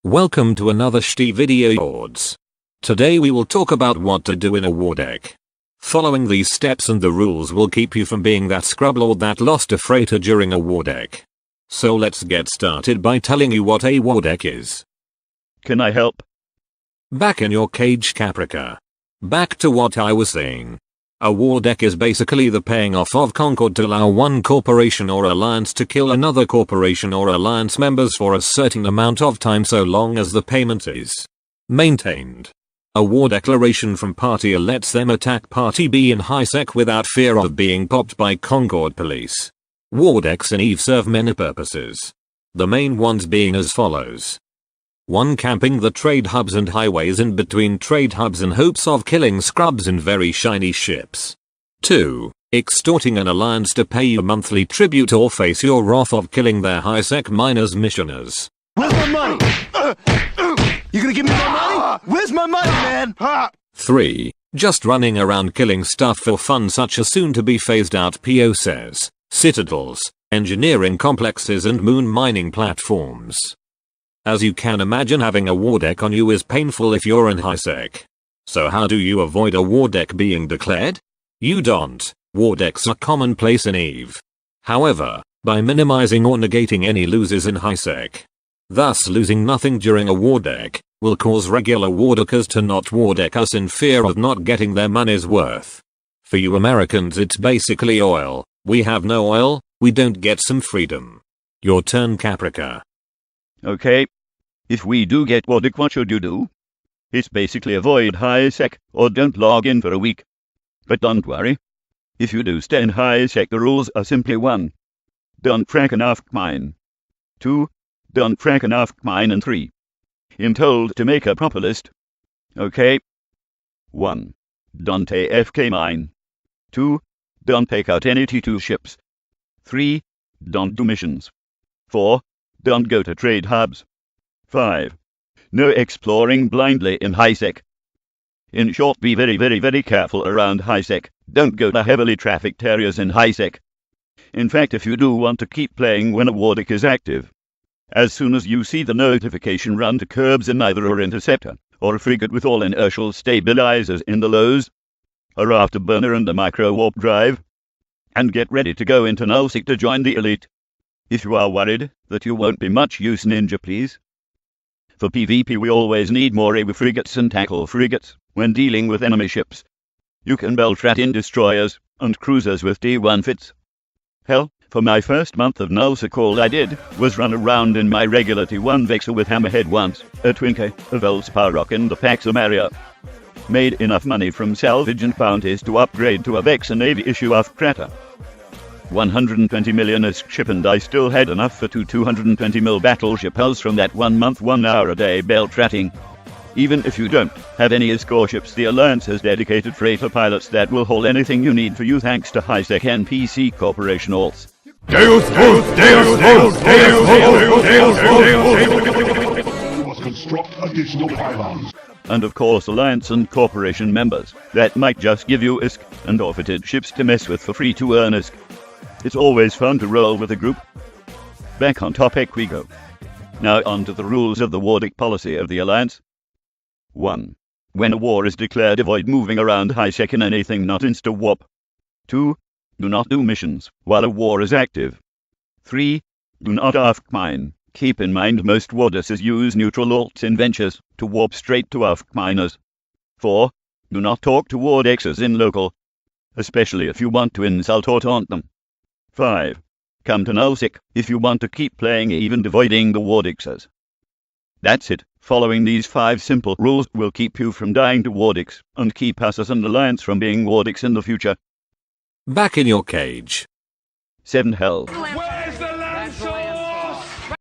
Welcome to another shty video Wards. Today we will talk about what to do in a Wardeck. Following these steps and the rules will keep you from being that scrublord that lost a freighter during a Wardeck. So let's get started by telling you what a Wardeck is. Can I help? Back in your cage, Kaprica. Back to what I was saying. A Wardeck is basically the paying off of concord to allow one corporation or alliance to kill another corporation or alliance members for a certain amount of time so long as the payment is maintained. A war declaration from Party A lets them attack Party B in highsec without fear of being popped by concord police. Wardecs in EVE serve many purposes. The main ones being as follows. 1. Camping the trade hubs and highways in between trade hubs in hopes of killing scrubs in very shiny ships. 2. Extorting an alliance to pay you monthly tribute or face your wrath of killing their highsec miners missioners. Where's my money? You gonna give me my money? Where's my money, man? 3. Just running around killing stuff for fun such as soon to be phased out POCs, citadels, engineering complexes and moon mining platforms. As you can imagine, having a Wardeck on you is painful if you're in highsec. So how do you avoid a Wardeck being declared? You don't. Wardecks are commonplace in EVE. However, by minimizing or negating any losses in highsec, thus losing nothing during a Wardeck, will cause regular Wardeckers to not Wardeck us in fear of not getting their money's worth. For you Americans, it's basically oil. We have no oil, we don't get some freedom. Your turn, Kaprica. Okay. If we do get Wardeck, what should you do? It's basically avoid highsec or don't log in for a week. But don't worry. If you do stay in highsec, the rules are simply 1. Don't track enough mine. 2. Don't track enough mine, and 3. I'm told to make a proper list. Okay. 1. Don't AFK mine. 2. Don't take out any T2 ships. 3. Don't do missions. 4. Don't go to trade hubs. 5. No exploring blindly in highsec. In short, be very careful around highsec. Don't go to heavily trafficked areas in highsec. In fact, if you do want to keep playing when a Wardeck is active, as soon as you see the notification, run to curbs in either an interceptor or a frigate with all inertial stabilizers in the lows, a afterburner and a micro warp drive, and get ready to go into nullsec to join the elite. If you are worried that you won't be much use, ninja, please. For PvP we always need more AV frigates and tackle frigates when dealing with enemy ships. You can belt rat in destroyers and cruisers with D1 fits. Hell, for my first month of nullsec all I did was run around in my regular T1 Vexor with Hammerhead once, a Twinkie, a Velspar and a Pax Maria. Made enough money from salvage and bounties to upgrade to a Vexor Navy issue of Krater. 120 million ISK ship, and I still had enough for 220 mil battleship hulls from that 1 month 1 hour a day belt ratting. Even if you don't have any ISK ships, the Alliance has dedicated freighter pilots that will haul anything you need for you thanks to highsec NPC Corporation alts. You must construct additional pylons. And of course Alliance and Corporation members that might just give you ISK and outfitted ships to mess with for free to earn ISK. It's always fun to roll with a group. Back on topic we go. Now on to the rules of the Wardeck policy of the Alliance. 1. When a war is declared, avoid moving around highsec in anything not insta-warp. 2. Do not do missions while a war is active. 3. Do not AFK mine. Keep in mind most Wardecs use neutral alts in ventures to warp straight to AFK miners. 4. Do not talk to Wardexes in local, especially if you want to insult or taunt them. 5. Come to nullsec if you want to keep playing, even avoiding the Wardexes. That's it. Following these 5 simple rules will keep you from dying to Wardecs and keep us as an alliance from being Wardecs in the future. Back in your cage. 7 hell.